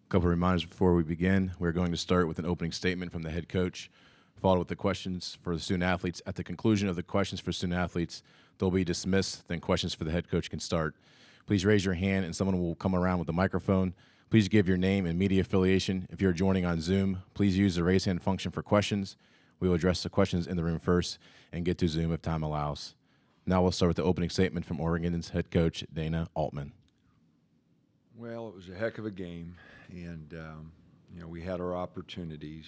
couple of reminders before we begin. We're going to start with an opening statement from the head coach, followed with the questions for the student athletes. At the conclusion of the questions for student athletes, they'll be dismissed, then questions for the head coach can start. Please raise your hand and someone will come around with a microphone. Please give your name and media affiliation. If you're joining on Zoom, please use the raise hand function for questions. We will address the questions in the room first and get to Zoom if time allows. Now we'll start with the opening statement from Oregon's head coach, Dana Altman. Well, it was a heck of a game, and we had our opportunities,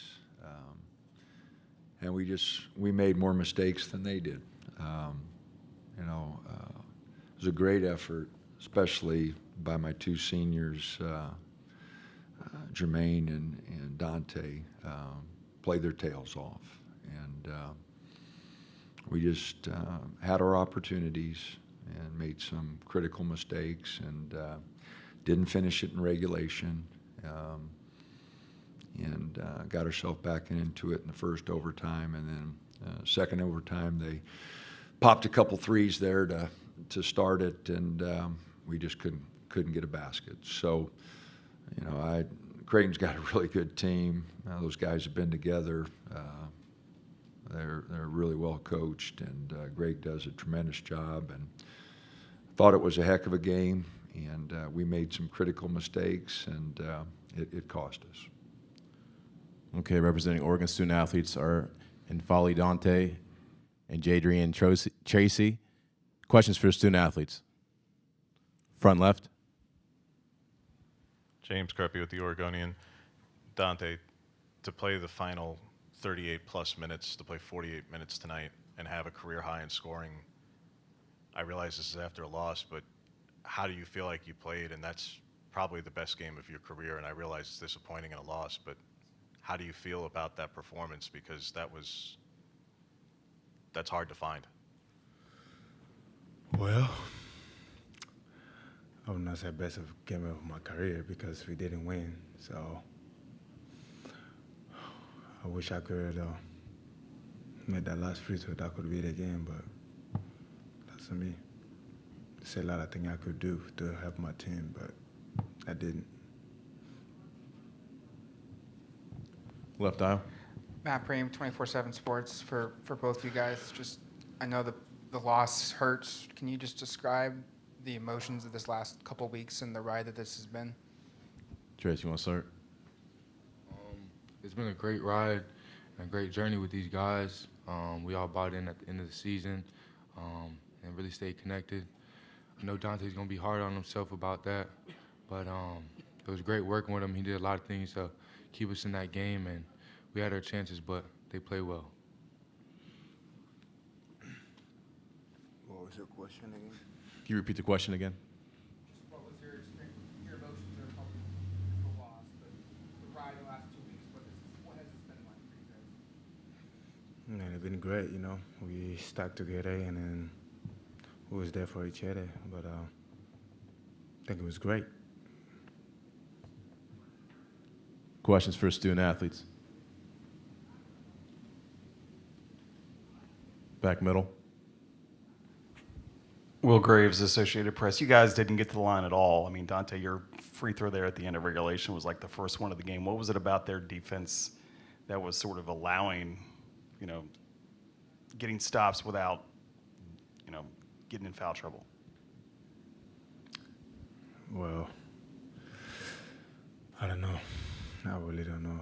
and we made more mistakes than they did. It was a great effort, especially by my two seniors, Jermaine and Dante, played their tails off, and we just had our opportunities and made some critical mistakes, and didn't finish it in regulation, and got ourselves back into it in the first overtime, and then second overtime they popped a couple threes there to start it, and we just couldn't get a basket. So, Creighton's got a really good team. Those guys have been together. They're really well coached, and Greg does a tremendous job. And thought it was a heck of a game, and we made some critical mistakes, and it cost us. Okay, representing Oregon student athletes are N'Faly Dante and Jadrian Tracey. Questions for student athletes. Front left. James Kreppe with the Oregonian. Dante, to play the final 38-plus minutes, to play 48 minutes tonight, and have a career high in scoring, I realize this is after a loss, but how do you feel like you played? And that's probably the best game of your career, and I realize it's disappointing in a loss, but how do you feel about that performance? Because that's hard to find. Well, I would not say best of game of my career because we didn't win. So I wish I could make that last free throw. That could be the game, but that's on me. There's a lot of things I could do to help my team, but I didn't. Left aisle. Matt Preem, 24/7 Sports for both you guys. I know the loss hurts. Can you just describe the emotions of this last couple weeks and the ride that this has been? Trace, you want to start? It's been a great ride and a great journey with these guys. We all bought in at the end of the season and really stayed connected. I know Dante's going to be hard on himself about that, but it was great working with him. He did a lot of things to keep us in that game, and we had our chances, but they played well. What was your question again? Can you repeat the question again? Just what was your experience, your emotions are probably the loss, but the ride the last 2 weeks, what has this been like for you guys? Man, it's been great, We stuck together and then we was there for each other, but I think it was great. Questions for student athletes. Back middle. Will Graves, Associated Press. You guys didn't get to the line at all. I mean, Dante, your free throw there at the end of regulation was like the first one of the game. What was it about their defense that was sort of allowing, getting stops without, getting in foul trouble? Well, I don't know. I really don't know.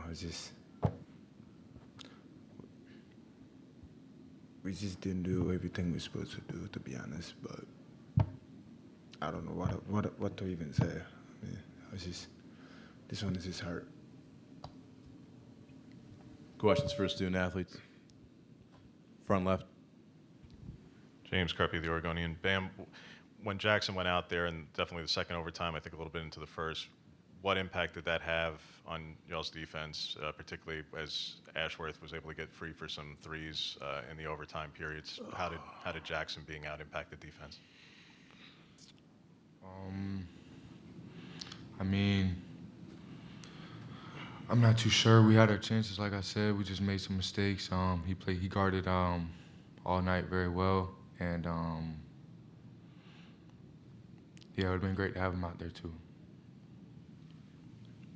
We just didn't do everything we're supposed to do, to be honest. But I don't know what to even say. I mean, this one is just hurt. Questions for student athletes. Front left. James Kreppe, the Oregonian. Bam, when Jackson went out there, and definitely the second overtime, I think a little bit into the first, what impact did that have on y'all's defense, particularly as Ashworth was able to get free for some threes in the overtime periods? How did Jackson being out impact the defense? I mean, I'm not too sure. We had our chances, like I said. We just made some mistakes. He guarded all night very well, and yeah, it would have been great to have him out there too.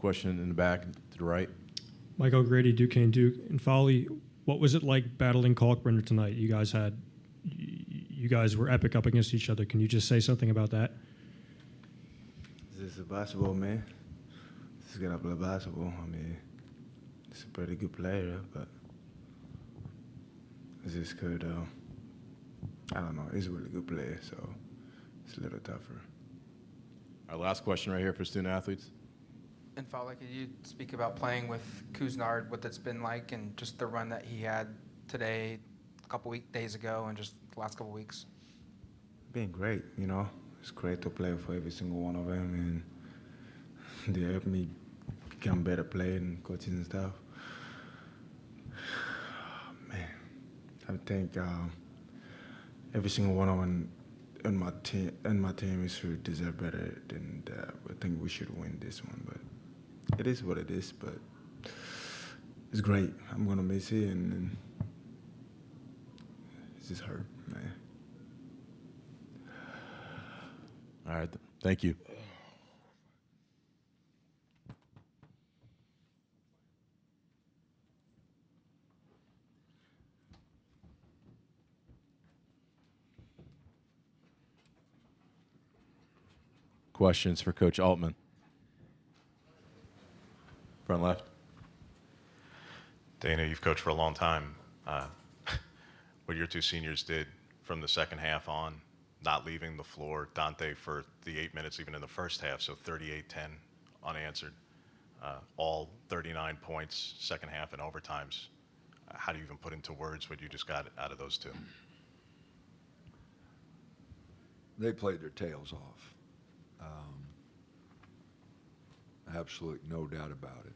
Question in the back to the right. Mike O'Grady, Duquesne Duke. N'Faly, what was it like battling Kalkbrenner tonight? You guys were epic up against each other. Can you just say something about that? This is a basketball, man. This is gonna play basketball. I mean, he's a pretty good player, but it's just good. I don't know. He's a really good player, so it's a little tougher. Our last question right here for student athletes. And N'Faly, could you speak about playing with Couisnard, what that's been like, and just the run that he had today, a couple days ago, and just the last couple weeks? Been great, you know. It's great to play for every single one of them, and they help me become a better player and coaches and stuff. Man, I think every single one of them on my team is should deserve better than that. I think we should win this one, but it is what it is. But it's great. I'm gonna miss it, and it's just hurt, man. All right. Thank you. Questions for Coach Altman? Front left. Dana, you've coached for a long time. What your two seniors did from the second half on, not leaving the floor. Dante for the 8 minutes, even in the first half, so 38-10 unanswered. All 39 points, second half and overtimes. How do you even put into words what you just got out of those two? They played their tails off. Absolutely no doubt about it.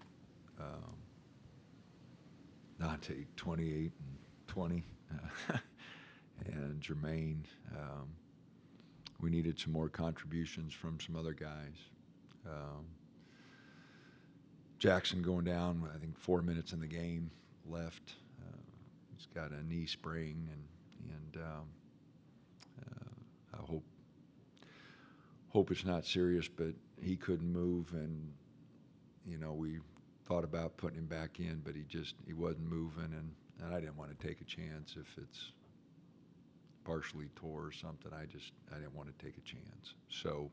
Dante, 28 and 20. And Jermaine, we needed some more contributions from some other guys. Jackson going down, I think 4 minutes in the game left. He's got a knee sprain, and I hope it's not serious, but he couldn't move, and you know, we thought about putting him back in, but he wasn't moving, and I didn't want to take a chance if it's partially tore or something. I didn't want to take a chance. So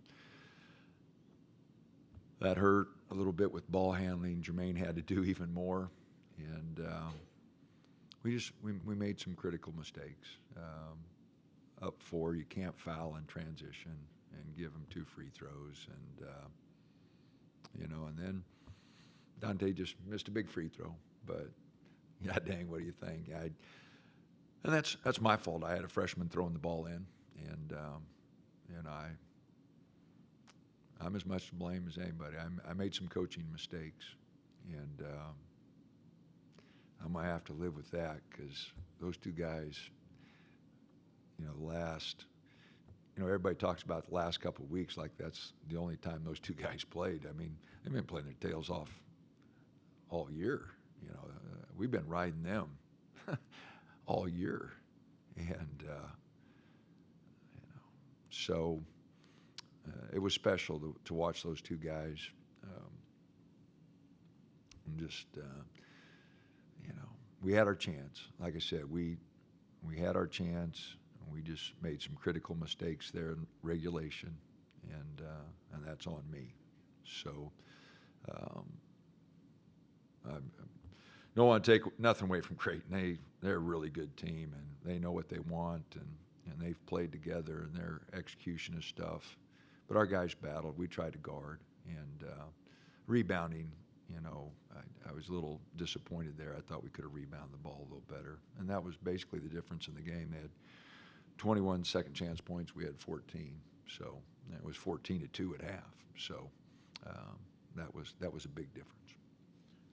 that hurt a little bit with ball handling. Jermaine had to do even more, and we made some critical mistakes. Up 4, you can't foul in transition and give them 2 free throws, and you know, and then Dante just missed a big free throw. But yeah, dang, what do you think? And that's my fault. I had a freshman throwing the ball in, and I'm as much to blame as anybody. I made some coaching mistakes, and I might have to live with that, because those two guys, you know, everybody talks about the last couple of weeks like that's the only time those two guys played. I mean, they've been playing their tails off all year. You know, we've been riding them all year, and you know, so it was special to watch those two guys. And just you know, we had our chance. Like I said, we had our chance. We just made some critical mistakes there in regulation, and that's on me. So I don't want to take nothing away from Creighton. They're a really good team, and they know what they want, and they've played together, and their execution is stuff. But our guys battled. We tried to guard, and rebounding, you know, I was a little disappointed there. I thought we could have rebounded the ball a little better, and that was basically the difference in the game. They had 21 second chance points. We had 14, so it was 14-2 at half. So that was a big difference.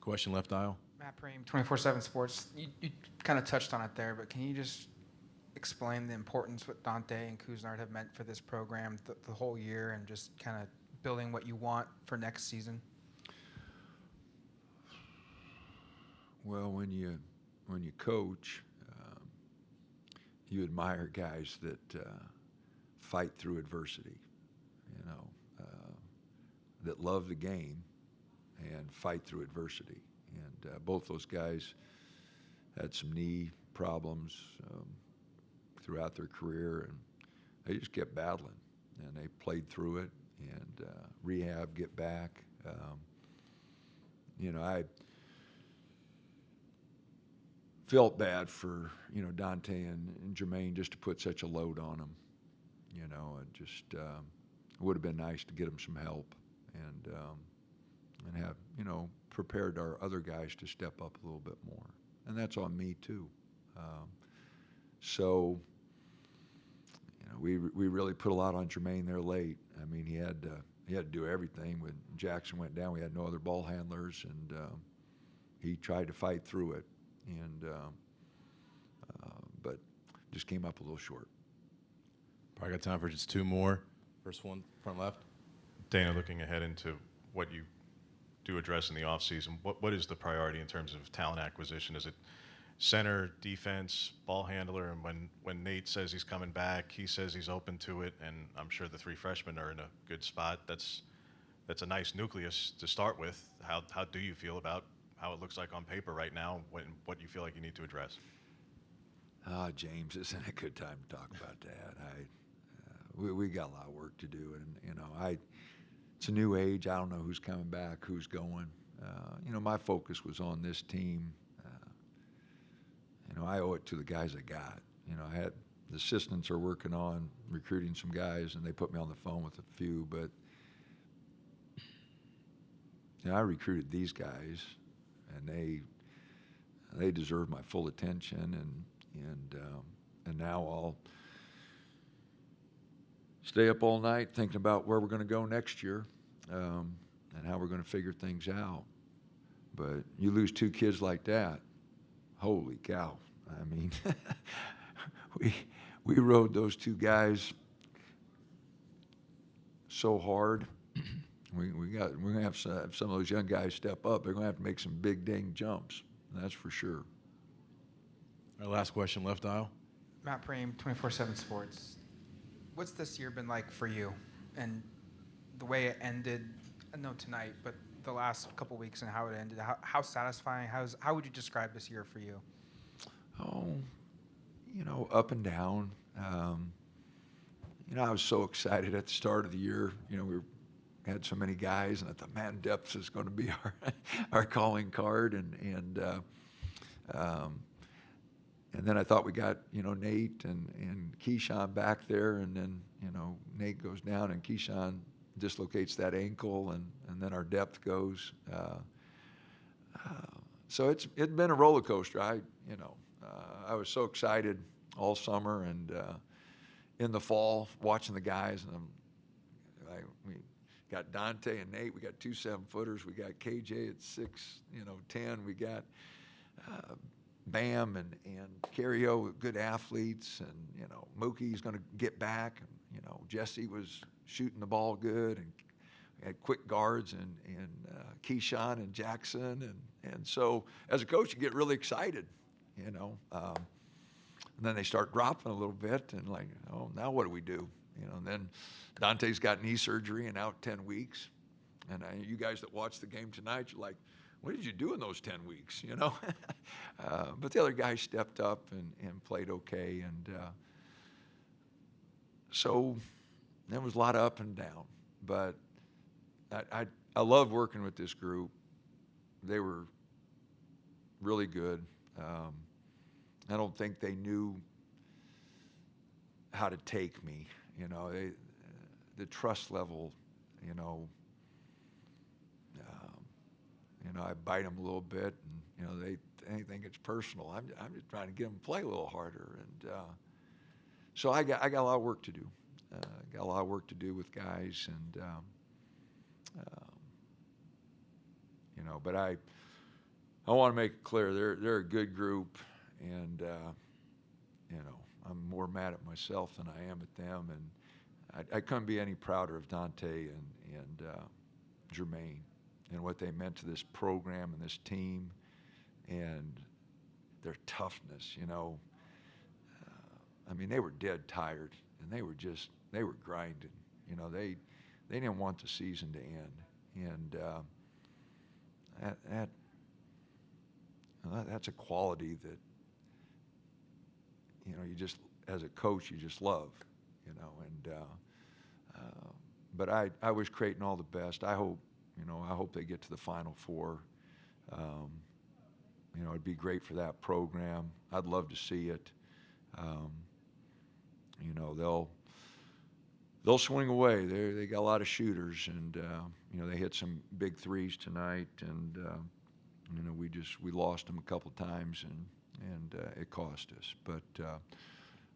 Question left aisle. Matt Preem, 24/7 Sports. You kind of touched on it there, but can you just explain the importance what Dante and Couisnard have meant for this program the whole year, and just kind of building what you want for next season? Well, when you coach, you admire guys that fight through adversity, you know, that love the game and fight through adversity. And both those guys had some knee problems throughout their career, and they just kept battling, and they played through it and rehab, get back. I felt bad for, Dante and Jermaine just to put such a load on them. It just would have been nice to get them some help and have, prepared our other guys to step up a little bit more. And that's on me too. So we really put a lot on Jermaine there late. I mean, he had to do everything. When Jackson went down, we had no other ball handlers, and he tried to fight through it, and but just came up a little short. Probably got time for just two more. First one, front left. Dana, looking ahead into what you do address in the offseason, what is the priority in terms of talent acquisition? Is it center, defense, ball handler? And when Nate says he's coming back, he says he's open to it, and I'm sure the three freshmen are in a good spot. That's a nice nucleus to start with. How do you feel about how it looks like on paper right now? What you feel like you need to address? James, isn't a good time to talk about that. We got a lot of work to do, and it's a new age. I don't know who's coming back, who's going. My focus was on this team. I owe it to the guys I got. I had the assistants are working on recruiting some guys, and they put me on the phone with a few. But I recruited these guys, and they deserve my full attention. And now I'll stay up all night thinking about where we're going to go next year, and how we're going to figure things out. But you lose two kids like that, holy cow. I mean, we rode those two guys so hard. We're going to have some of those young guys step up. They're going to have to make some big dang jumps. That's for sure. Our last question, left aisle. Matt Preem, 24/7 Sports. What's this year been like for you, and the way it ended? No, tonight, but the last couple weeks and how it ended. How satisfying? How would you describe this year for you? Oh, up and down. I was so excited at the start of the year. We had so many guys, and I thought, man, depth is going to be our calling card, and then I thought we got Nate and Keyshawn back there, and then Nate goes down and Keyshawn dislocates that ankle, and then our depth goes. So it's been a roller coaster. I was so excited all summer and in the fall watching the guys, and we got Dante and Nate. We got two 7-footers. We got KJ at 6'10". We got Bam and Cario, good athletes, and Mookie's going to get back, and Jesse was shooting the ball good, and we had quick guards and Keyshawn and Jackson, and so as a coach you get really excited, and then they start dropping a little bit, and like, oh, now what do we do? And then Dante's got knee surgery and out 10 weeks, and you guys that watched the game tonight, you're like, what did you do in those 10 weeks, But the other guys stepped up and played okay. And so there was a lot of up and down. But I love working with this group. They were really good. I don't think they knew how to take me. The trust level, I bite them a little bit, and they think it's personal. I'm just trying to get them to play a little harder, and so I got a lot of work to do. Got a lot of work to do with guys, and but I want to make it clear they're a good group, and I'm more mad at myself than I am at them, and I couldn't be any prouder of Dante and Jermaine, and what they meant to this program and this team, and their toughness. I mean, they were dead tired, and they were grinding. They didn't want the season to end, and that's a quality that, you know, you just, as a coach, you just love, you know. And but I wish Creighton all the best. I hope they get to the Final Four. You know, it'd be great for that program. I'd love to see it. You know, they'll swing away. They got a lot of shooters, and you know, they hit some big threes tonight, and you know, we lost them a couple times, and it cost us. But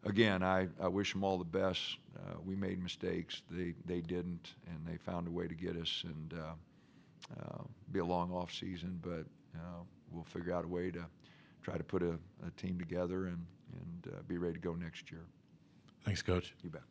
again, I wish them all the best. We made mistakes. They didn't, and they found a way to get us. And be a long off season, but we'll figure out a way to try to put a team together and be ready to go next year. Thanks, Coach. You bet.